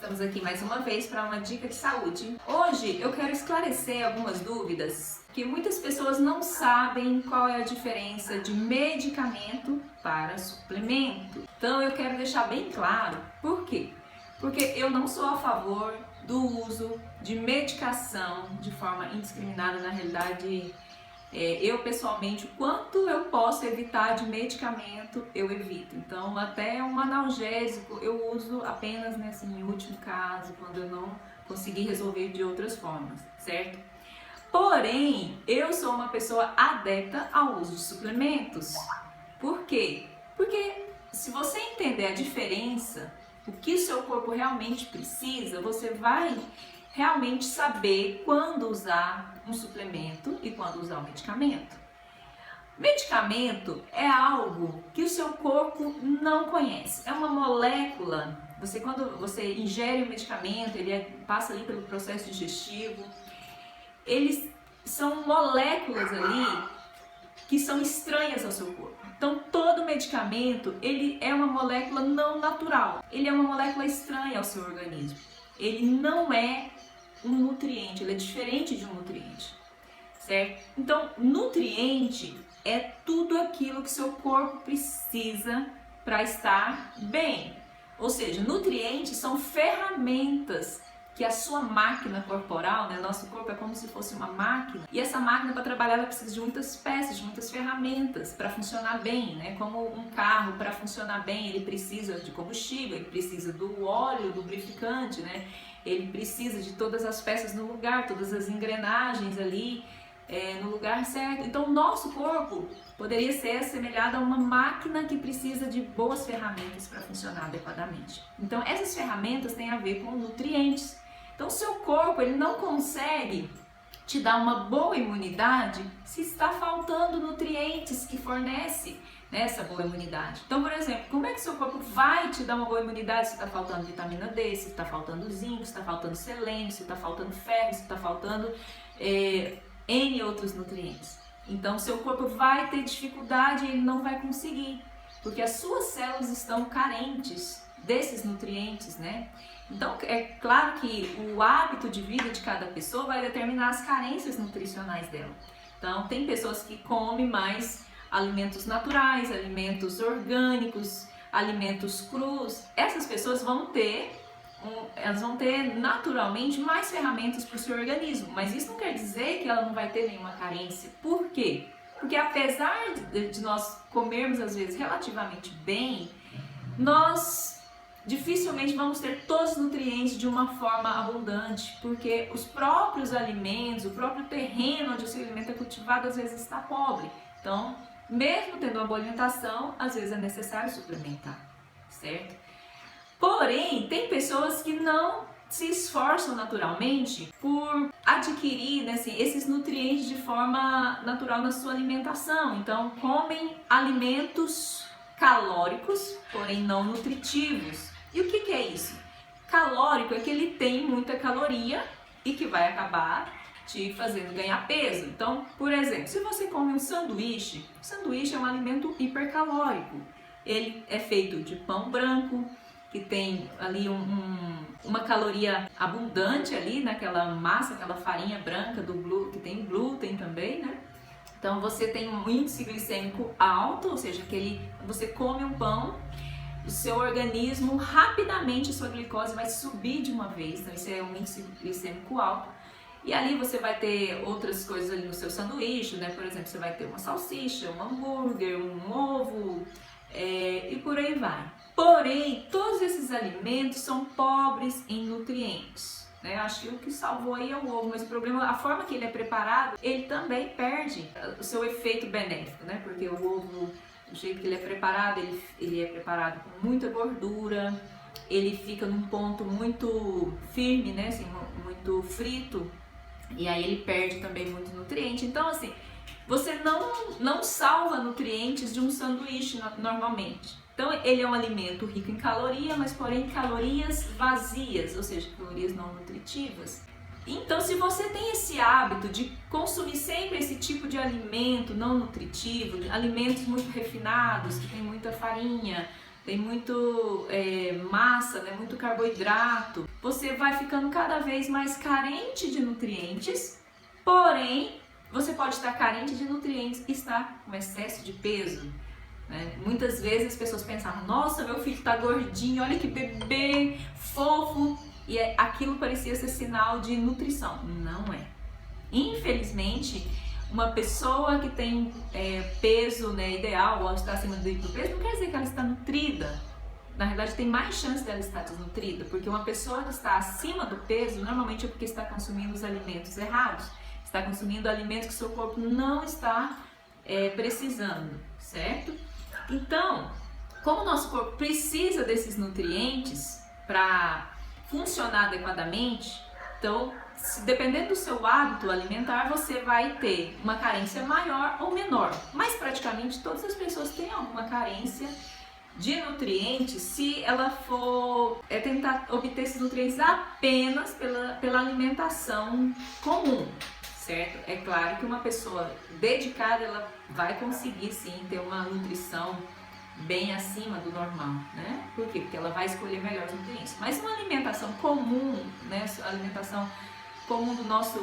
Estamos aqui mais uma vez para uma dica de saúde. Hoje eu quero esclarecer algumas dúvidas que muitas pessoas não sabem qual é a diferença de medicamento para suplemento. Então eu quero deixar bem claro por quê? Porque eu não sou a favor do uso de medicação de forma indiscriminada. Na realidade, eu pessoalmente, o quanto eu posso evitar de medicamento, eu evito. Então até um analgésico eu uso apenas nesse último caso, quando eu não consegui resolver de outras formas, certo? Porém, eu sou uma pessoa adepta ao uso de suplementos. Por quê? Porque se você entender a diferença, o que o seu corpo realmente precisa, você vai realmente saber quando usar um suplemento e quando usar um medicamento. Medicamento é algo que o seu corpo não conhece. É uma molécula. Quando você ingere o medicamento, ele passa ali pelo processo digestivo. Eles são moléculas ali que são estranhas ao seu corpo. Então, todo medicamento, ele é uma molécula não natural. Ele é uma molécula estranha ao seu organismo. Ele não é um nutriente, ele é diferente de um nutriente, certo? Então, nutriente é tudo aquilo que seu corpo precisa para estar bem. Ou seja, nutrientes são ferramentas que a sua máquina corporal, né? Nosso corpo é como se fosse uma máquina, e essa máquina, para trabalhar, ela precisa de muitas peças, de muitas ferramentas para funcionar bem, né? Como um carro, para funcionar bem, ele precisa de combustível, ele precisa do óleo lubrificante, né? Ele precisa de todas as peças no lugar, todas as engrenagens ali no lugar certo. Então, o nosso corpo poderia ser assemelhado a uma máquina que precisa de boas ferramentas para funcionar adequadamente. Então, essas ferramentas têm a ver com nutrientes. Então, o seu corpo ele não consegue te dar uma boa imunidade se está faltando nutrientes que fornece essa boa imunidade. Então, por exemplo, como é que seu corpo vai te dar uma boa imunidade se está faltando vitamina D, se está faltando zinco, se está faltando selênio, se está faltando ferro, se está faltando N outros nutrientes? Então, seu corpo vai ter dificuldade e ele não vai conseguir, porque as suas células estão carentes desses nutrientes, né? Então, é claro que o hábito de vida de cada pessoa vai determinar as carências nutricionais dela. Então, tem pessoas que comem mais alimentos naturais, alimentos orgânicos, alimentos crus. Essas pessoas vão ter naturalmente mais ferramentas para o seu organismo, mas isso não quer dizer que ela não vai ter nenhuma carência. Por quê? Porque apesar de nós comermos às vezes relativamente bem, nós dificilmente vamos ter todos os nutrientes de uma forma abundante, porque os próprios alimentos, o próprio terreno onde o seu alimento é cultivado às vezes está pobre. Então, mesmo tendo uma boa alimentação, às vezes é necessário suplementar, certo? Porém, tem pessoas que não se esforçam naturalmente por adquirir esses nutrientes de forma natural na sua alimentação. Então, comem alimentos calóricos, porém não nutritivos. E o que é isso? Calórico é que ele tem muita caloria e que vai acabar te fazendo ganhar peso. Então, por exemplo, se você come um sanduíche, sanduíche é um alimento hipercalórico. Ele é feito de pão branco, que tem ali uma caloria abundante ali naquela massa, aquela farinha branca que tem glúten também, né? Então você tem um índice glicêmico alto, ou seja, você come um pão, o seu organismo rapidamente, a sua glicose vai subir de uma vez, então isso é um índice glicêmico alto. E ali você vai ter outras coisas ali no seu sanduíche, né? Por exemplo, você vai ter uma salsicha, um hambúrguer, um ovo e por aí vai. Porém, todos esses alimentos são pobres em nutrientes, né? Acho que o que salvou aí é o ovo, mas o problema, a forma que ele é preparado, ele também perde o seu efeito benéfico, né? Porque o ovo, do jeito que ele é preparado, ele é preparado com muita gordura, ele fica num ponto muito firme, né? Assim, muito frito, e aí ele perde também muito nutriente. Então, assim, você não salva nutrientes de um sanduíche normalmente. Então, ele é um alimento rico em caloria, mas porém calorias vazias, ou seja, calorias não nutritivas. Então, se você tem esse hábito de consumir sempre esse tipo de alimento não nutritivo, alimentos muito refinados, que tem muita farinha, tem muito massa, né, muito carboidrato, você vai ficando cada vez mais carente de nutrientes, porém você pode estar carente de nutrientes e estar com excesso de peso. Muitas vezes as pessoas pensavam, nossa, meu filho tá gordinho, olha que bebê fofo, e aquilo parecia ser sinal de nutrição. Não é. Infelizmente, uma pessoa que tem peso, né, ideal, ou está acima do peso, não quer dizer que ela está nutrida. Na verdade, tem mais chance dela estar desnutrida, porque uma pessoa que está acima do peso, normalmente é porque está consumindo os alimentos errados, está consumindo alimentos que seu corpo não está precisando, certo? Então, como o nosso corpo precisa desses nutrientes para funcionar adequadamente, então, dependendo do seu hábito alimentar, você vai ter uma carência maior ou menor. Mas praticamente todas as pessoas têm alguma carência de nutrientes se ela for tentar obter esses nutrientes apenas pela alimentação comum. Certo? É claro que uma pessoa dedicada, ela vai conseguir sim ter uma nutrição bem acima do normal, né? Por quê? Porque ela vai escolher melhor os nutrientes. Mas uma alimentação comum, né? A alimentação comum do nosso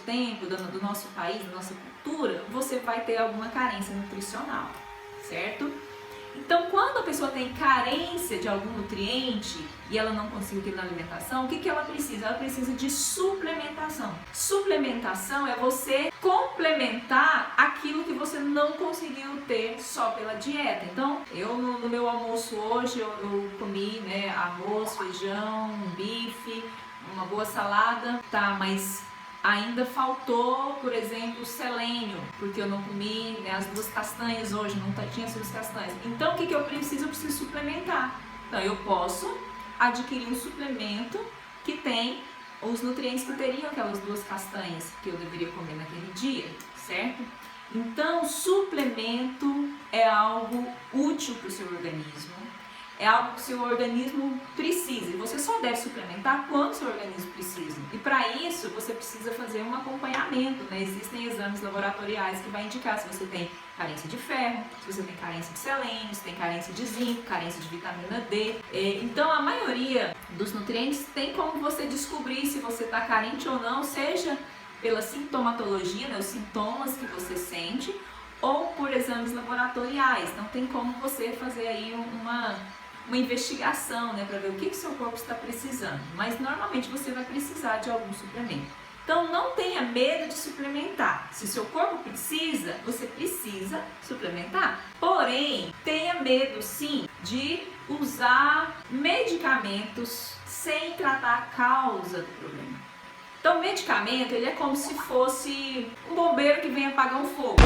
tempo, do nosso país, da nossa cultura, você vai ter alguma carência nutricional, certo? Então, quando a pessoa tem carência de algum nutriente e ela não conseguiu ter na alimentação, o que ela precisa? Ela precisa de suplementação. Suplementação é você complementar aquilo que você não conseguiu ter só pela dieta. Então, eu no meu almoço hoje, eu comi, né, arroz, feijão, bife, uma boa salada, tá, mas ainda faltou, por exemplo, selênio, porque eu não comi, né, as 2 castanhas hoje, não tinha as 2 castanhas. Então, o que eu preciso? Eu preciso suplementar. Então, eu posso adquirir um suplemento que tem os nutrientes que teriam aquelas 2 castanhas que eu deveria comer naquele dia, certo? Então, suplemento é algo útil para o seu organismo. É algo que o seu organismo precisa e você só deve suplementar quando o seu organismo precisa. E para isso você precisa fazer um acompanhamento, né? Existem exames laboratoriais que vai indicar se você tem carência de ferro, se você tem carência de selênio, se tem carência de zinco, carência de vitamina D. Então a maioria dos nutrientes tem como você descobrir se você está carente ou não, seja pela sintomatologia, né? Os sintomas que você sente, ou por exames laboratoriais. Então tem como você fazer aí uma investigação, né, para ver o que seu corpo está precisando, mas normalmente você vai precisar de algum suplemento. Então não tenha medo de suplementar. Se seu corpo precisa, você precisa suplementar. Porém, tenha medo sim de usar medicamentos sem tratar a causa do problema. Então o medicamento, ele é como se fosse um bombeiro que vem apagar um fogo.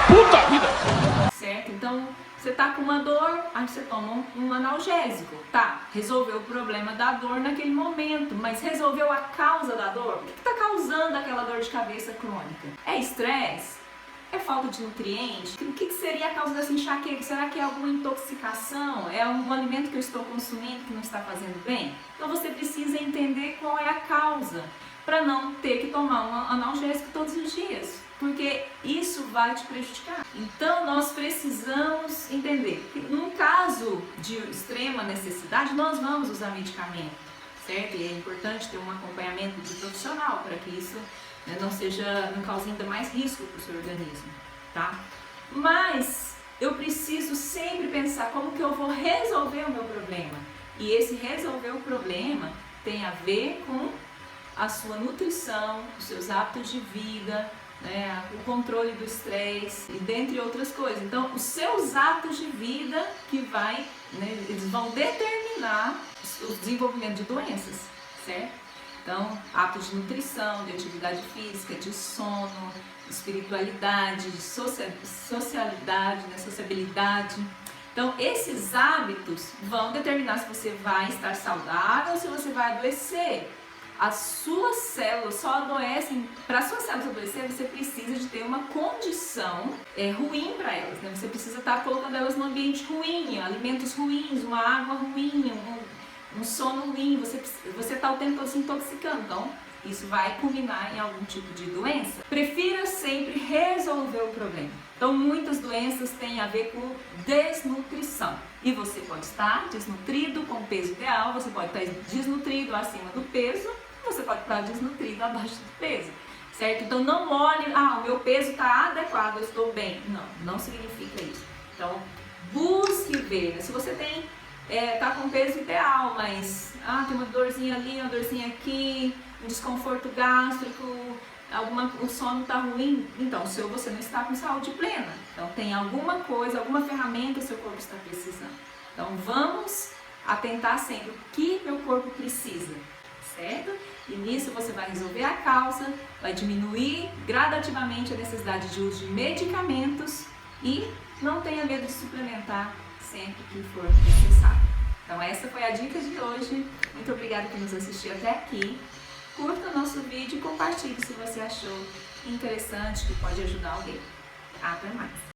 Puta vida! Certo? Então você tá com uma dor, aí você toma um analgésico. Tá, resolveu o problema da dor naquele momento, mas resolveu a causa da dor? O que tá causando aquela dor de cabeça crônica? É estresse? É falta de nutrientes? O que seria a causa dessa enxaqueca? Será que é alguma intoxicação? É um alimento que eu estou consumindo que não está fazendo bem? Então você precisa entender qual é a causa, para não ter que tomar um analgésico todos os dias, porque isso vai te prejudicar. Então nós precisamos entender que num caso de extrema necessidade nós vamos usar medicamento, certo? E é importante ter um acompanhamento de profissional para que isso não cause ainda mais risco para o seu organismo, tá? Mas eu preciso sempre pensar como que eu vou resolver o meu problema. E esse resolver o problema tem a ver com a sua nutrição, os seus hábitos de vida, né, o controle do estresse e dentre outras coisas. Então, os seus hábitos de vida eles vão determinar o desenvolvimento de doenças, certo? Então, hábitos de nutrição, de atividade física, de sono, espiritualidade, de socialidade, né, sociabilidade. Então, esses hábitos vão determinar se você vai estar saudável ou se você vai adoecer. As suas células só adoecem, para as suas células adoecer, você precisa de ter uma condição ruim para elas, né? Você precisa estar colocando elas num ambiente ruim, alimentos ruins, uma água ruim, um sono ruim, você está o tempo todo se intoxicando, então isso vai culminar em algum tipo de doença. Prefira sempre resolver o problema. Então muitas doenças têm a ver com desnutrição. E você pode estar desnutrido com o peso ideal, você pode estar desnutrido acima do peso, você pode estar desnutrido abaixo do peso. Certo? Então não olhe, o meu peso está adequado, eu estou bem. Não significa isso. Então busque ver, se você tá com peso ideal, mas tem uma dorzinha ali, uma dorzinha aqui, um desconforto gástrico, o sono está ruim, então você não está com saúde plena. Então tem alguma coisa, alguma ferramenta que seu corpo está precisando. Então vamos atentar sempre o que meu corpo precisa, certo? E nisso você vai resolver a causa, vai diminuir gradativamente a necessidade de uso de medicamentos e não tenha medo de suplementar sempre que for necessário. Então essa foi a dica de hoje. Muito obrigada por nos assistir até aqui. Curta o nosso vídeo e compartilhe se você achou interessante, que pode ajudar alguém. Até mais!